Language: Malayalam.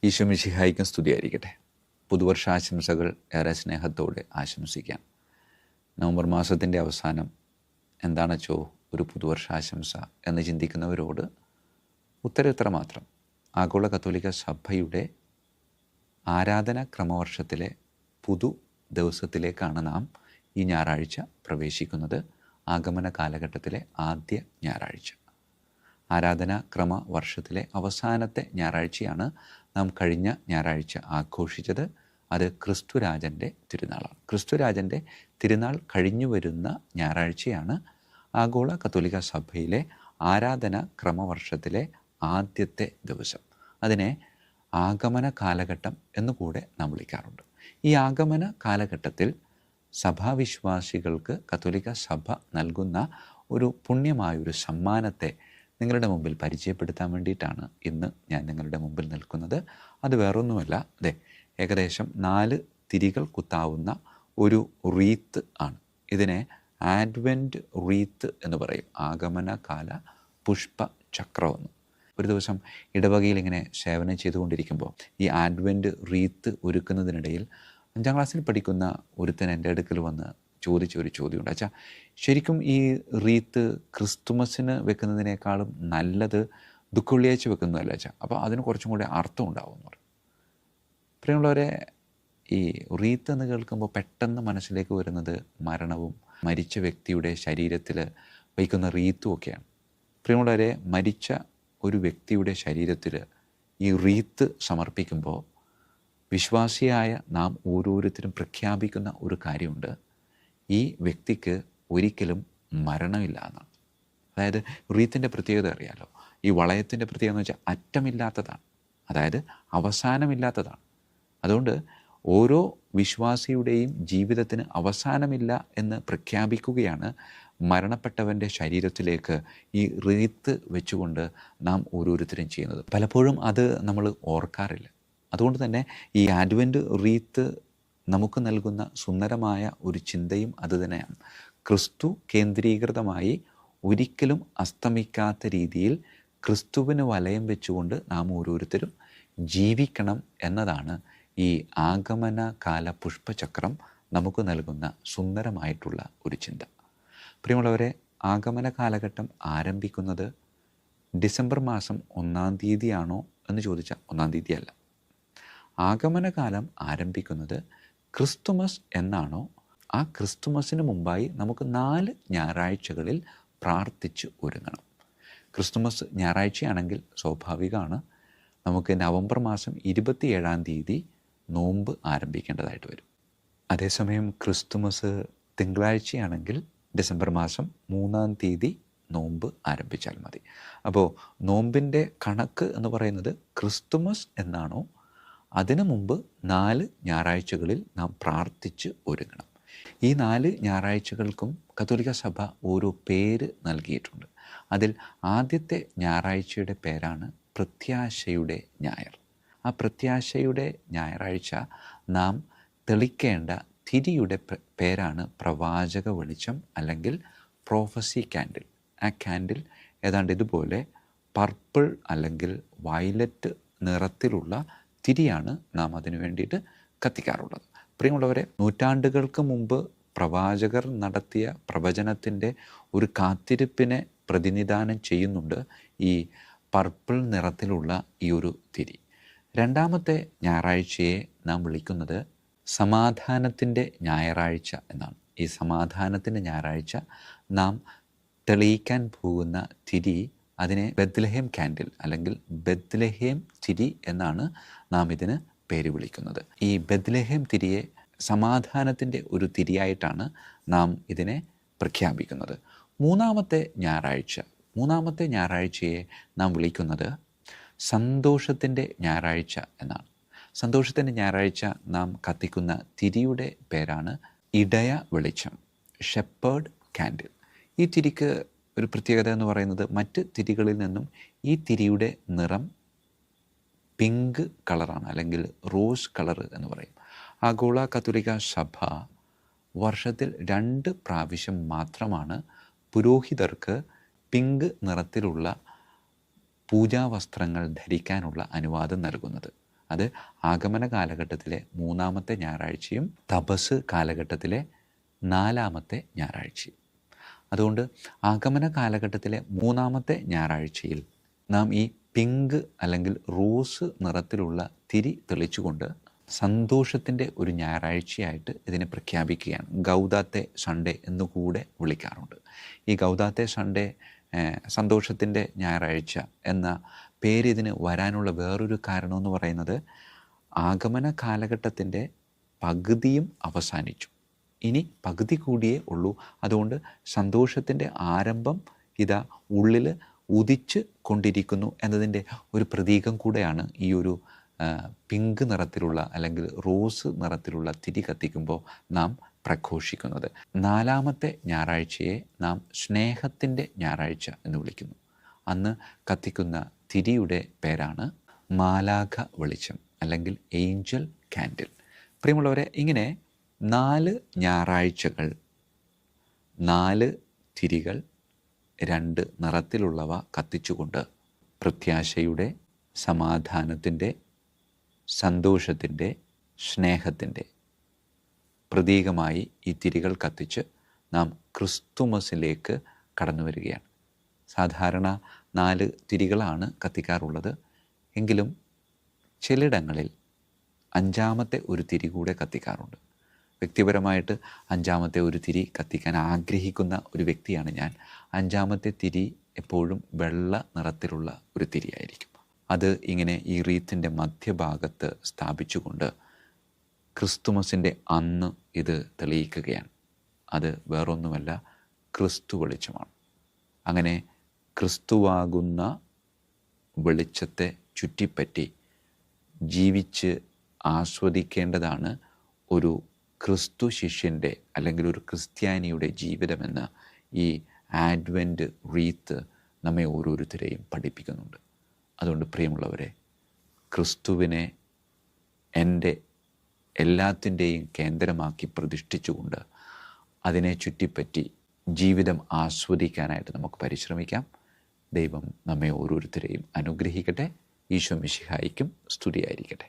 ഈശോ മിശിഹായ്ക്കും സ്തുതിയായിരിക്കട്ടെ. പുതുവർഷാശംസകൾ ഏറെ സ്നേഹത്തോടെ ആശംസിക്കാം. നവംബർ മാസത്തിൻ്റെ അവസാനം എന്താണച്ചോ ഒരു പുതുവർഷാശംസ എന്ന് ചിന്തിക്കുന്നവരോട് ഉത്തരം ഇത്ര മാത്രം: ആഗോള കത്തോലിക്ക സഭയുടെ ആരാധന ക്രമവർഷത്തിലെ പുതു ദിവസത്തിലേക്കാണ് നാം ഈ ഞായറാഴ്ച പ്രവേശിക്കുന്നത്. ആഗമന കാലഘട്ടത്തിലെ ആദ്യ ഞായറാഴ്ച, ആരാധനാ ക്രമ വർഷത്തിലെ അവസാനത്തെ ഞായറാഴ്ചയാണ് നാം കഴിഞ്ഞ ഞായറാഴ്ച ആഘോഷിച്ചത്. അത് ക്രിസ്തുരാജൻ്റെ തിരുനാളാണ്. ക്രിസ്തുരാജൻ്റെ തിരുനാൾ കഴിഞ്ഞു വരുന്ന ഞായറാഴ്ചയാണ് ആഗോള കത്തോലിക്ക സഭയിലെ ആരാധന ക്രമവർഷത്തിലെ ആദ്യത്തെ ദിവസം. അതിനെ ആഗമന കാലഘട്ടം എന്നുകൂടെ നാം വിളിക്കാറുണ്ട്. ഈ ആഗമന കാലഘട്ടത്തിൽ സഭാവിശ്വാസികൾക്ക് കത്തോലിക്ക സഭ നൽകുന്ന ഒരു പുണ്യമായൊരു സമ്മാനത്തെ നിങ്ങളുടെ മുമ്പിൽ പരിചയപ്പെടുത്താൻ വേണ്ടിയിട്ടാണ് ഇന്ന് ഞാൻ നിങ്ങളുടെ മുമ്പിൽ നിൽക്കുന്നത്. അത് വേറൊന്നുമല്ല, ഏകദേശം 4 തിരികൾ കുത്താവുന്ന ഒരു റീത്ത് ആണ്. ഇതിനെ ആഡ്വെൻറ്റ് റീത്ത് എന്ന് പറയും. ആഗമന കാല പുഷ്പ ചക്രമെന്ന്. ഒരു ദിവസം ഇടവകയിൽ ഇങ്ങനെ സേവനം ചെയ്തുകൊണ്ടിരിക്കുമ്പോൾ ഈ ആഡ്വെൻറ്റ് റീത്ത് ഒരുക്കുന്നതിനിടയിൽ 5ാം ക്ലാസ്സിൽ പഠിക്കുന്ന ഒരുത്തൻ എൻ്റെ അടുക്കൽ വന്ന് ചോദിച്ച ഒരു ചോദ്യമുണ്ട്. അച്ഛാ, ശരിക്കും ഈ റീത്ത് ക്രിസ്തുമസിന് വെക്കുന്നതിനേക്കാളും നല്ലത് ദുഃഖവെള്ളിയാഴ്ച വെക്കുന്നതല്ല അച്ഛാ? അപ്പോൾ അതിന് കുറച്ചും കൂടി അർത്ഥം ഉണ്ടാവും എന്ന് പറയും. പ്രിയമുള്ളവരെ, ഈ റീത്ത് എന്ന് കേൾക്കുമ്പോൾ പെട്ടെന്ന് മനസ്സിലേക്ക് വരുന്നത് മരണവും മരിച്ച വ്യക്തിയുടെ ശരീരത്തിൽ വയ്ക്കുന്ന റീത്തും ഒക്കെയാണ്. പ്രിയമുള്ളവരെ, മരിച്ച ഒരു വ്യക്തിയുടെ ശരീരത്തിൽ ഈ റീത്ത് സമർപ്പിക്കുമ്പോൾ വിശ്വാസിയായ നാം ഓരോരുത്തരും പ്രഖ്യാപിക്കുന്ന ഒരു കാര്യമുണ്ട്: ഈ വ്യക്തിക്ക് ഒരിക്കലും മരണമില്ല എന്നാണ്. അതായത് റീത്തിൻ്റെ പ്രത്യേകത അറിയാലോ. ഈ വളയത്തിൻ്റെ പ്രത്യേകത എന്ന് വെച്ചാൽ അറ്റമില്ലാത്തതാണ്, അതായത് അവസാനമില്ലാത്തതാണ്. അതുകൊണ്ട് ഓരോ വിശ്വാസിയുടെയും ജീവിതത്തിന് അവസാനമില്ല എന്ന് പ്രഖ്യാപിക്കുകയാണ് മരണപ്പെട്ടവൻ്റെ ശരീരത്തിലേക്ക് ഈ റീത്ത് വെച്ചുകൊണ്ട് നാം ഓരോരുത്തരും ചെയ്യുന്നത്. പലപ്പോഴും അത് നമ്മൾ ഓർക്കാറില്ല. അതുകൊണ്ട് തന്നെ ഈ ആഡ്വെൻറ്റ് റീത്ത് നമുക്ക് നൽകുന്ന സുന്ദരമായ ഒരു ചിന്തയും അതുതന്നെയാണ്. ക്രിസ്തു കേന്ദ്രീകൃതമായി ഒരിക്കലും അസ്തമിക്കാത്ത രീതിയിൽ ക്രിസ്തുവിന് വലയം വെച്ചുകൊണ്ട് നാം ഓരോരുത്തരും ജീവിക്കണം എന്നതാണ് ഈ ആഗമന കാല പുഷ്പചക്രം നമുക്ക് നൽകുന്ന സുന്ദരമായിട്ടുള്ള ഒരു ചിന്ത. പ്രിയമുള്ളവരെ, ആഗമന കാലഘട്ടം ആരംഭിക്കുന്നത് ഡിസംബർ മാസം 1-ാം തീയതിയാണോ എന്ന് ചോദിച്ചാൽ 1-ാം തീയതിയല്ല. ആഗമനകാലം ആരംഭിക്കുന്നത് ക്രിസ്തുമസ് എന്നാണോ, ആ ക്രിസ്തുമസിന് മുമ്പായി നമുക്ക് 4 ഞായറാഴ്ചകളിൽ പ്രാർത്ഥിച്ച് ഒരുങ്ങണം. ക്രിസ്തുമസ് ഞായറാഴ്ചയാണെങ്കിൽ സ്വാഭാവികമാണ് നമുക്ക് നവംബർ മാസം 27-ാം തീയതി നോമ്പ് ആരംഭിക്കേണ്ടതായിട്ട് വരും. അതേസമയം ക്രിസ്തുമസ് തിങ്കളാഴ്ചയാണെങ്കിൽ ഡിസംബർ മാസം 3-ാം തീയതി നോമ്പ് ആരംഭിച്ചാൽ മതി. അപ്പോൾ നോമ്പിൻ്റെ കണക്ക് എന്ന് പറയുന്നത് ക്രിസ്തുമസ് എന്നാണോ അതിനു മുമ്പ് 4 ഞായറാഴ്ചകളിൽ നാം പ്രാർത്ഥിച്ച് ഒരുങ്ങണം. ഈ 4 ഞായറാഴ്ചകൾക്കും കത്തോലിക്ക സഭ ഓരോ പേര് നൽകിയിട്ടുണ്ട്. അതിൽ ആദ്യത്തെ ഞായറാഴ്ചയുടെ പേരാണ് പ്രത്യാശയുടെ ഞായർ. ആ പ്രത്യാശയുടെ ഞായറാഴ്ച നാം തെളിക്കേണ്ട തിരിയുടെ പേരാണ് പ്രവാചക വെളിച്ചം, അല്ലെങ്കിൽ പ്രോഫസി ക്യാൻഡിൽ. ആ ക്യാൻഡിൽ ഏതാണ്ട് ഇതുപോലെ പർപ്പിൾ അല്ലെങ്കിൽ വയലറ്റ് നിറത്തിലുള്ള തിരിയാണ് നാം അതിനു വേണ്ടിയിട്ട് കത്തിക്കാറുള്ളത്. പ്രിയമുള്ളവരെ, നൂറ്റാണ്ടുകൾക്ക് മുമ്പ് പ്രവാചകർ നടത്തിയ പ്രവചനത്തിൻ്റെ ഒരു കാത്തിരിപ്പിനെ പ്രതിനിധാനം ചെയ്യുന്നുണ്ട് ഈ പർപ്പിൾ നിറത്തിലുള്ള ഈ ഒരു തിരി. 2ാമത്തെ ഞായറാഴ്ചയെ നാം വിളിക്കുന്നത് സമാധാനത്തിൻ്റെ ഞായറാഴ്ച എന്നാണ്. ഈ സമാധാനത്തിൻ്റെ ഞായറാഴ്ച നാം തെളിയിക്കാൻ പോകുന്ന തിരി, അതിനെ ബെത്ലഹേം ക്യാൻഡിൽ അല്ലെങ്കിൽ ബെത്ലഹേം തിരി എന്നാണ് നാം ഇതിന് പേര് വിളിക്കുന്നത്. ഈ ബെത്ലഹേം തിരിയെ സമാധാനത്തിൻ്റെ ഒരു തിരിയായിട്ടാണ് നാം ഇതിനെ പ്രഖ്യാപിക്കുന്നത്. 3ാമത്തെ ഞായറാഴ്ചയെ നാം വിളിക്കുന്നത് സന്തോഷത്തിൻ്റെ ഞായറാഴ്ച എന്നാണ്. സന്തോഷത്തിൻ്റെ ഞായറാഴ്ച നാം കത്തിക്കുന്ന തിരിയുടെ പേരാണ് ഇടയ വെളിച്ചം, ഷെപ്പേർഡ് ക്യാൻഡിൽ. ഈ തിരിക്ക് ഒരു പ്രത്യേകത എന്ന് പറയുന്നത് മറ്റ് തിരികളിൽ നിന്നും ഈ തിരിയുടെ നിറം പിങ്ക് കളറാണ്, അല്ലെങ്കിൽ റോസ് കളർ എന്ന് പറയും. ആഗോള കത്തോലിക്ക സഭ വർഷത്തിൽ 2 പ്രാവശ്യം മാത്രമാണ് പുരോഹിതർക്ക് പിങ്ക് നിറത്തിലുള്ള പൂജാവസ്ത്രങ്ങൾ ധരിക്കാനുള്ള അനുവാദം നൽകുന്നത്. അത് ആഗമന കാലഘട്ടത്തിലെ 3-ാമത്തെ ഞായറാഴ്ചയും തപസ് കാലഘട്ടത്തിലെ 4-ാമത്തെ ഞായറാഴ്ചയും. അതുകൊണ്ട് ആഗമന കാലഘട്ടത്തിലെ 3-ാമത്തെ ഞായറാഴ്ചയിൽ നാം ഈ പിങ്ക് അല്ലെങ്കിൽ റോസ് നിറത്തിലുള്ള തിരി തെളിച്ചുകൊണ്ട് സന്തോഷത്തിൻ്റെ ഒരു ഞായറാഴ്ചയായിട്ട് ഇതിനെ പ്രഖ്യാപിക്കുകയാണ്. ഗൗദാത്തെ സൺഡേ എന്നുകൂടെ വിളിക്കാറുണ്ട്. ഈ ഗൗദാത്തെ സൺഡേ, സന്തോഷത്തിൻ്റെ ഞായറാഴ്ച എന്ന പേര് ഇതിന് വരാനുള്ള വേറൊരു കാരണമെന്ന് പറയുന്നത്, ആഗമന കാലഘട്ടത്തിൻ്റെ പകുതിയും അവസാനിച്ചു, ഇനി പകുതി കൂടിയേ ഉള്ളൂ. അതുകൊണ്ട് സന്തോഷത്തിൻ്റെ ആരംഭം ഇതാ ഉള്ളിൽ ഉദിച്ച് കൊണ്ടിരിക്കുന്നു എന്നതിൻ്റെ ഒരു പ്രതീകം കൂടെയാണ് ഈ ഒരു പിങ്ക് നിറത്തിലുള്ള അല്ലെങ്കിൽ റോസ് നിറത്തിലുള്ള തിരി കത്തിക്കുമ്പോൾ നാം പ്രഘോഷിക്കുന്നത്. 4-ാമത്തെ ഞായറാഴ്ചയെ നാം സ്നേഹത്തിൻ്റെ ഞായറാഴ്ച എന്ന് വിളിക്കുന്നു. അന്ന് കത്തിക്കുന്ന തിരിയുടെ പേരാണ് മാലാഖ വെളിച്ചം അല്ലെങ്കിൽ ഏഞ്ചൽ കാൻഡിൽ. പ്രിയമുള്ളവരെ, ഇങ്ങനെ 4 ഞായറാഴ്ചകൾ, 4 തിരികൾ, 2 നിറത്തിലുള്ളവ കത്തിച്ചുകൊണ്ട് പ്രത്യാശയുടെ, സമാധാനത്തിൻ്റെ, സന്തോഷത്തിൻ്റെ, സ്നേഹത്തിൻ്റെ പ്രതീകമായി ഈ തിരികൾ കത്തിച്ച് നാം ക്രിസ്തുമസിലേക്ക് കടന്നു വരികയാണ്. സാധാരണ 4 തിരികളാണ് കത്തിക്കാറുള്ളത്. എങ്കിലും ചിലയിടങ്ങളിൽ 5-ാമത്തെ ഒരു തിരി കൂടെ കത്തിക്കാറുണ്ട്. വ്യക്തിപരമായിട്ട് 5-ാമത്തെ ഒരു തിരി കത്തിക്കാൻ ആഗ്രഹിക്കുന്ന ഒരു വ്യക്തിയാണ് ഞാൻ. 5-ാമത്തെ തിരി എപ്പോഴും വെള്ള നിറത്തിലുള്ള ഒരു തിരിയായിരിക്കും. അത് ഇങ്ങനെ ഈ റീത്തിൻ്റെ മധ്യഭാഗത്ത് സ്ഥാപിച്ചുകൊണ്ട് ക്രിസ്തുമസിൻ്റെ അന്ന് ഇത് തെളിയിക്കുകയാണ്. അത് വേറൊന്നുമല്ല, ക്രിസ്തു വെളിച്ചമാണ്. അങ്ങനെ ക്രിസ്തുവാകുന്ന വെളിച്ചത്തെ ചുറ്റിപ്പറ്റി ജീവിച്ച് ആസ്വദിക്കേണ്ടതാണ് ഒരു ക്രിസ്തു ശിഷ്യൻ്റെ അല്ലെങ്കിൽ ഒരു ക്രിസ്ത്യാനിയുടെ ജീവിതമെന്ന് ഈ ആഡ്വെൻറ്റ് റീത്ത് നമ്മെ ഓരോരുത്തരെയും പഠിപ്പിക്കുന്നുണ്ട്. അതുകൊണ്ട് പ്രിയമുള്ളവരെ, ക്രിസ്തുവിനെ എൻ്റെ എല്ലാത്തിൻ്റെയും കേന്ദ്രമാക്കി പ്രതിഷ്ഠിച്ചുകൊണ്ട് അതിനെ ചുറ്റിപ്പറ്റി ജീവിതം ആസ്വദിക്കാനായിട്ട് നമുക്ക് പരിശ്രമിക്കാം. ദൈവം നമ്മെ ഓരോരുത്തരെയും അനുഗ്രഹിക്കട്ടെ. ഈശോ മിശിഹായിക്കും സ്തുതിയായിരിക്കട്ടെ.